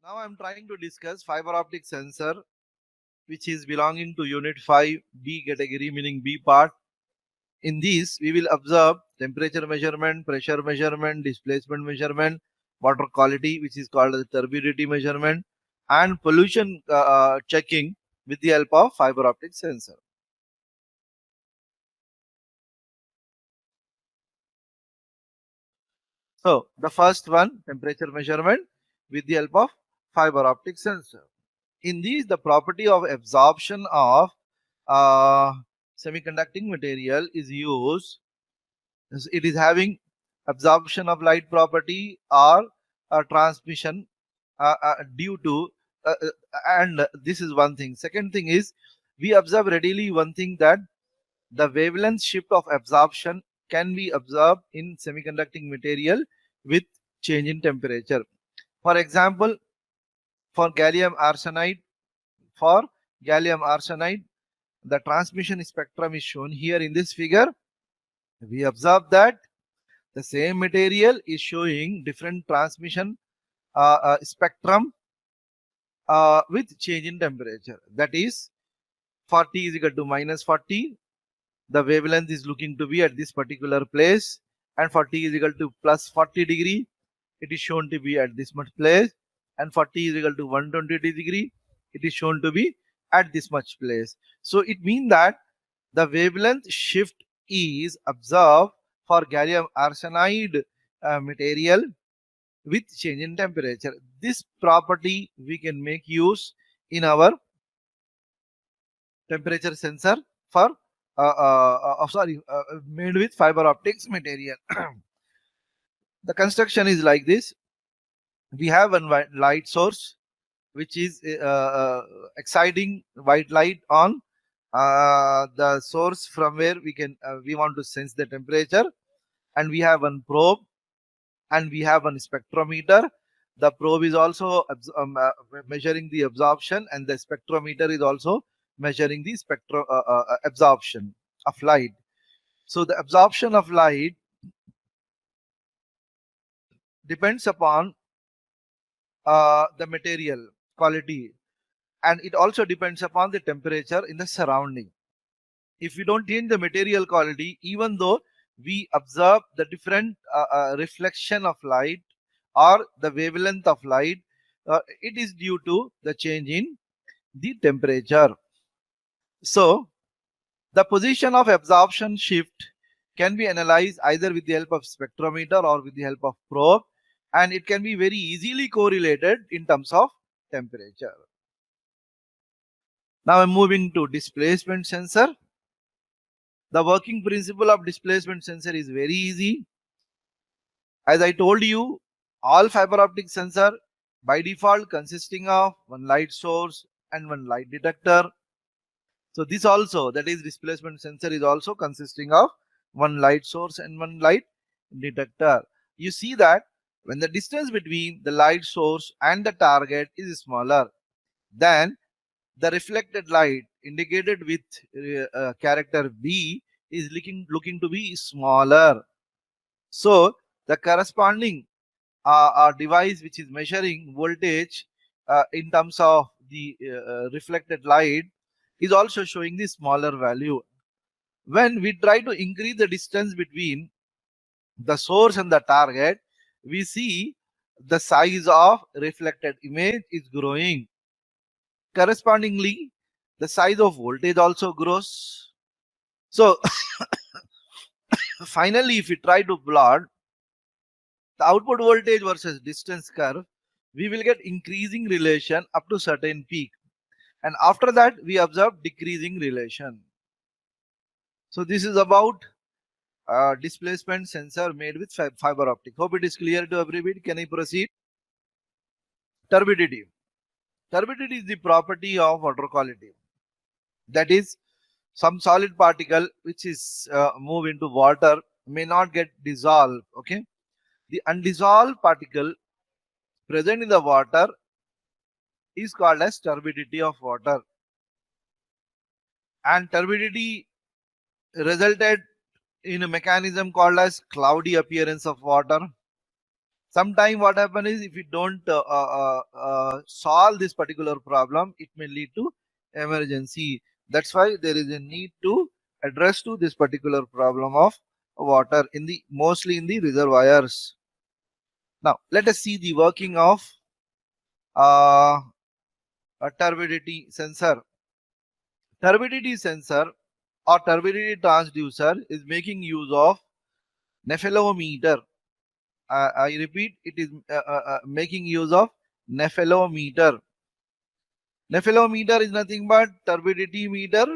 Now I'm trying to discuss fiber optic sensor, which is belonging to unit 5 B category, meaning B part. In this, we will observe temperature measurement, pressure measurement, displacement measurement, water quality, which is called as turbidity measurement, and pollution checking with the help of fiber optic sensor. So the first one, temperature measurement with the help of fiber optic sensor. In these, the property of absorption of uh, semiconducting material is used. It is having absorption of light property or transmission due to and this is one thing. Second thing is, we observe readily one thing, that the wavelength shift of absorption can be observed in semiconducting material with change in temperature. For example, for gallium arsenide, for gallium arsenide, the transmission spectrum is shown here in this figure. We observe that the same material is showing different transmission spectrum with change in temperature. That is, for T is equal to -40, the wavelength is looking to be at this particular place, and for T is equal to +40 degree, it is shown to be at this much place, and for T is equal to 120 degree, it is shown to be at this much place. So it means that the wavelength shift is observed for gallium arsenide material with change in temperature. This property we can make use in our temperature sensor for made with fiber optics material. The construction is like this. We have one light source which is exciting white light on the source from where we want to sense the temperature, and we have one probe, and we have one spectrometer. The probe is also measuring the absorption, and the spectrometer is also measuring the absorption of light. So the absorption of light depends upon the material quality, and it also depends upon the temperature in the surrounding. If we don't change the material quality, even though we observe the different reflection of light or the wavelength of light, it is due to the change in the temperature. So the position of absorption shift can be analyzed either with the help of spectrometer or with the help of probe, and it can be very easily correlated in terms of temperature. Now I'm moving to displacement sensor. The working principle of displacement sensor is very easy. As I told you, all fiber optic sensor by default consisting of one light source and one light detector. So this also, that is displacement sensor, is also consisting of one light source and one light detector. You see that when the distance between the light source and the target is smaller, then the reflected light indicated with character B is looking to be smaller. So the corresponding device which is measuring voltage in terms of the reflected light is also showing the smaller value. When we try to increase the distance between the source and the target, we see the size of reflected image is growing. Correspondingly, the size of voltage also grows. So finally, if we try to plot the output voltage versus distance curve, we will get increasing relation up to certain peak, and after that we observe decreasing relation. So this is about displacement sensor made with fiber optic. Hope it is clear to everybody. Can I proceed? Turbidity. Turbidity is the property of water quality. That is, some solid particle which is move into water may not get dissolved. Okay, the undissolved particle present in the water is called as turbidity of water, and turbidity resulted in a mechanism called as cloudy appearance of water. Sometime what happens is, if you don't solve this particular problem, it may lead to emergency. That's why there is a need to address to this particular problem of water in the mostly in the reservoirs. Now let us see the working of a turbidity sensor. Turbidity sensor or turbidity transducer is making use of nephelometer. I repeat, it is making use of nephelometer. Nephelometer is nothing but turbidity meter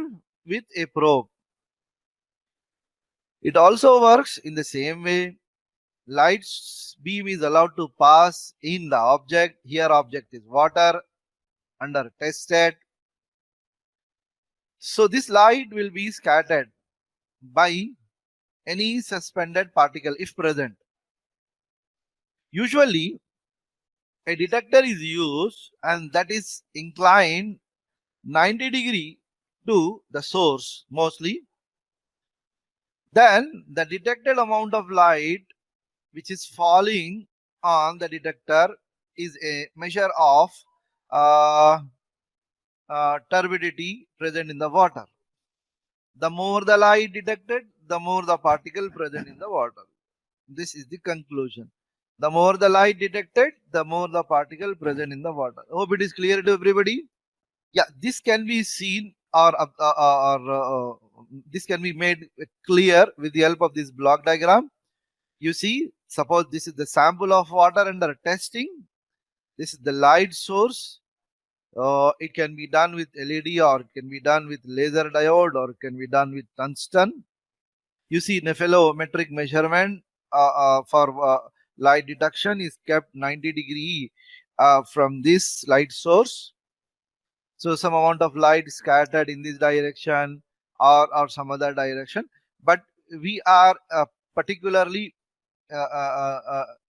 with a probe. It also works in the same way. Light beam is allowed to pass in the object. Here object is water under test state. So this light will be scattered by any suspended particle if present. Usually a detector is used and that is inclined 90 degree to the source mostly. Then the detected amount of light which is falling on the detector is a measure of uh, turbidity present in the water. The more the light detected, the more the particle present in the water. This is the conclusion. The more the light detected, the more the particle present in the water. Hope it is clear to everybody. Yeah, this can be seen or this can be made clear with the help of this block diagram. You see, suppose this is the sample of water under testing. This is the light source. It can be done with LED, or it can be done with laser diode, or it can be done with tungsten. You see, nephelometric measurement for light detection is kept 90 degree from this light source. So some amount of light scattered in this direction or some other direction. But we are particularly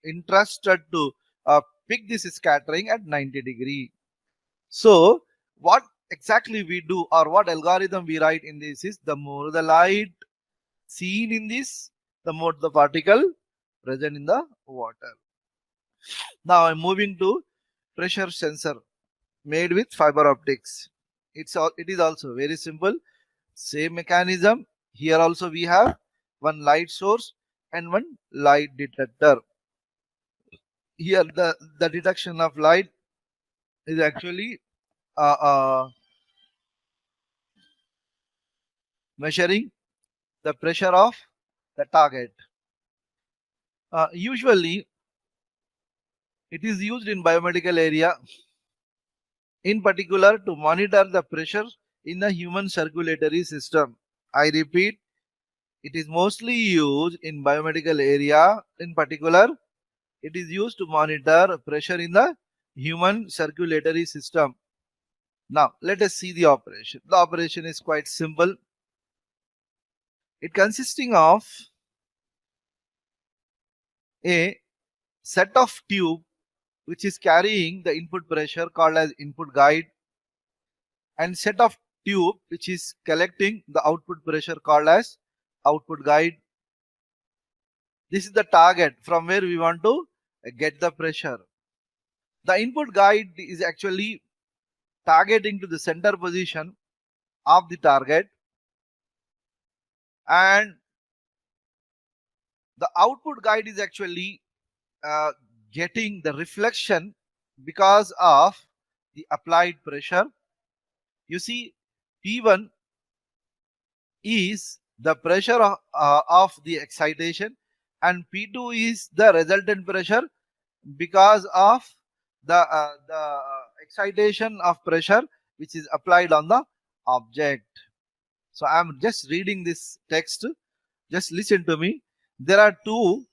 interested to pick this scattering at 90 degree. So what exactly we do, or what algorithm we write in this is, the more the light seen in this, the more the particle present in the water. Now I'm moving to pressure sensor made with fiber optics. It is also very simple. Same mechanism. Here also we have one light source and one light detector. Here the detection of light is actually uh, uh, measuring the pressure of the target. Usually it is used in biomedical area, in particular to monitor the pressure in the human circulatory system. I repeat, it is mostly used in biomedical area. In particular, it is used to monitor pressure in the human circulatory system. Now let us see the operation. The operation is quite simple. It consisting of a set of tube which is carrying the input pressure called as input guide, and set of tube which is collecting the output pressure called as output guide. This is the target from where we want to get the pressure. The input guide is actually targeting to the center position of the target, and the output guide is actually uh, getting the reflection because of the applied pressure. You see, P1 is the pressure of the excitation, and P2 is the resultant pressure because of the excitation of pressure which is applied on the object. So I am just reading this text. Just listen to me. There are two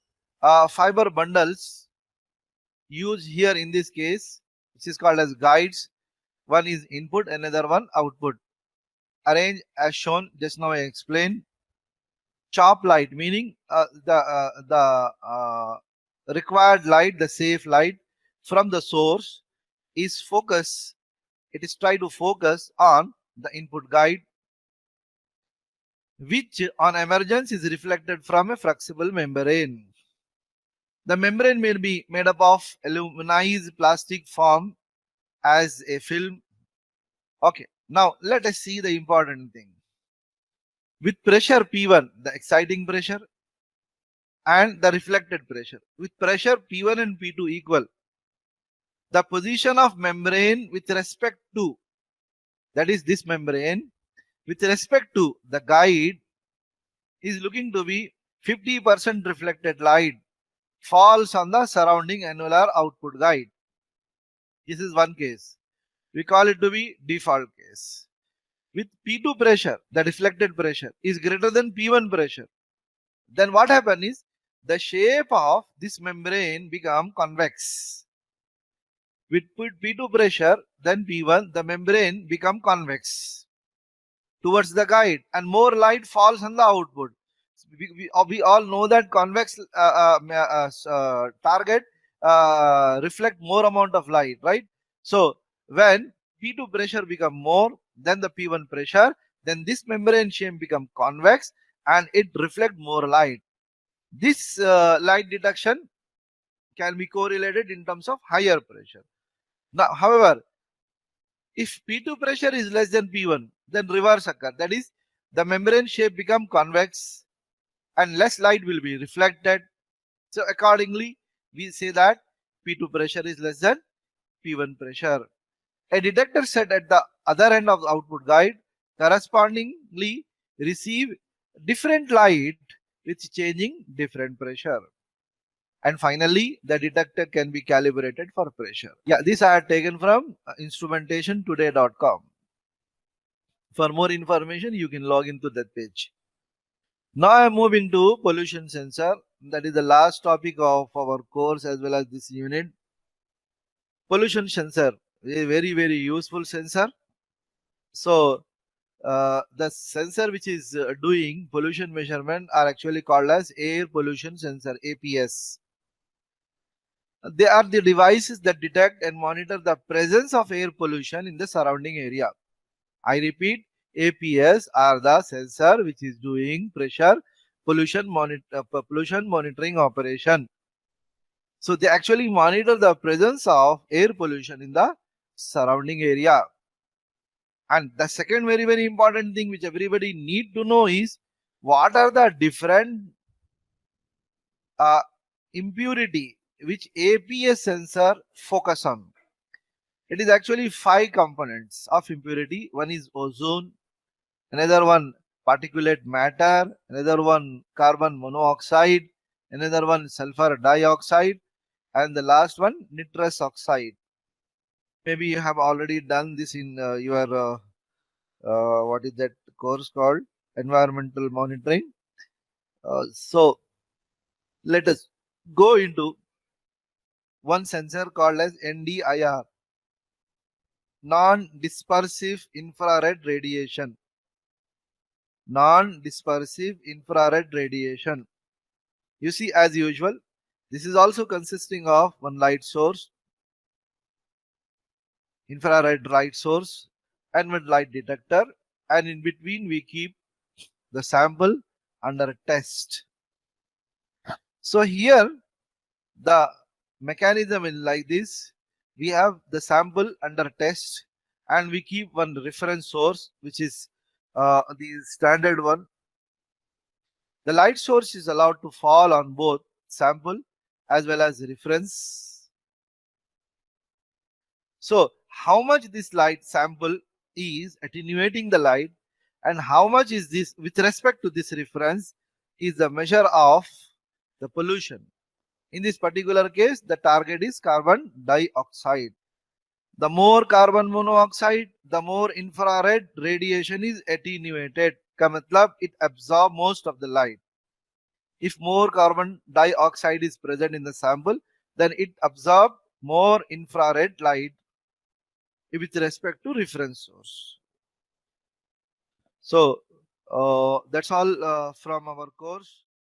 fiber bundles used here in this case, which is called as guides. One is input, another one output. Arrange as shown. Just now I explained. Chop light, meaning the required light, the safe light from the source is focus. It is try to focus on the input guide, which on emergence is reflected from a flexible membrane. The membrane may be made up of aluminized plastic form as a film. Okay, now let us see the important thing. With pressure P1, the exciting pressure and the reflected pressure. With pressure P1 and P2 equal, the position of membrane with respect to, that is this membrane, with respect to the guide is looking to be 50% reflected light falls on the surrounding annular output guide. This is one case. We call it to be default case. With P2 pressure, the reflected pressure is greater than P1 pressure. Then what happens is the shape of this membrane become convex. With P2 pressure, then P1, the membrane become convex towards the guide and more light falls on the output. We all know that convex target reflect more amount of light, right? So when P2 pressure become more than the P1 pressure, then this membrane shape become convex and it reflect more light. This light detection can be correlated in terms of higher pressure. Now, however, if P2 pressure is less than P1, then reverse occur. That is, the membrane shape become convex and less light will be reflected. So accordingly, we say that P2 pressure is less than P1 pressure. A detector set at the other end of the output guide correspondingly receive different light with changing different pressure. And finally, the detector can be calibrated for pressure. Yeah, this I had taken from instrumentationtoday.com. For more information, you can log into that page. Now I am moving to pollution sensor. That is the last topic of our course as well as this unit. Pollution sensor, a very useful sensor. So the sensor which is doing pollution measurement are actually called as air pollution sensor, APS. They are the devices that detect and monitor the presence of air pollution in the surrounding area. I repeat, APS are the sensor which is doing pressure pollution monitoring operation. So they actually monitor the presence of air pollution in the surrounding area. And the second very important thing which everybody need to know is what are the different impurity which APS sensor focus on. It is actually 5 components of impurity. One is ozone, another one particulate matter, another one carbon monoxide, another one sulfur dioxide, and the last one nitrous oxide. Maybe you have already done this in your what is that course called, environmental monitoring. So let us go into one sensor called as NDIR, non-dispersive infrared radiation. Non-dispersive infrared radiation. You see, as usual, this is also consisting of one light source, infrared light source, and one light detector, and in between we keep the sample under test. So here the mechanism is like this. We have the sample under test and we keep one reference source which is the standard one. The light source is allowed to fall on both sample as well as reference. So how much this light sample is attenuating the light and how much is this with respect to this reference is the measure of the pollution. In this particular case, the target is carbon dioxide. The more carbon monoxide, the more infrared radiation is attenuated. का मतलब it absorbs most of the light. If more carbon dioxide is present in the sample, then it absorbs more infrared light with respect to reference source. So that's all from our course.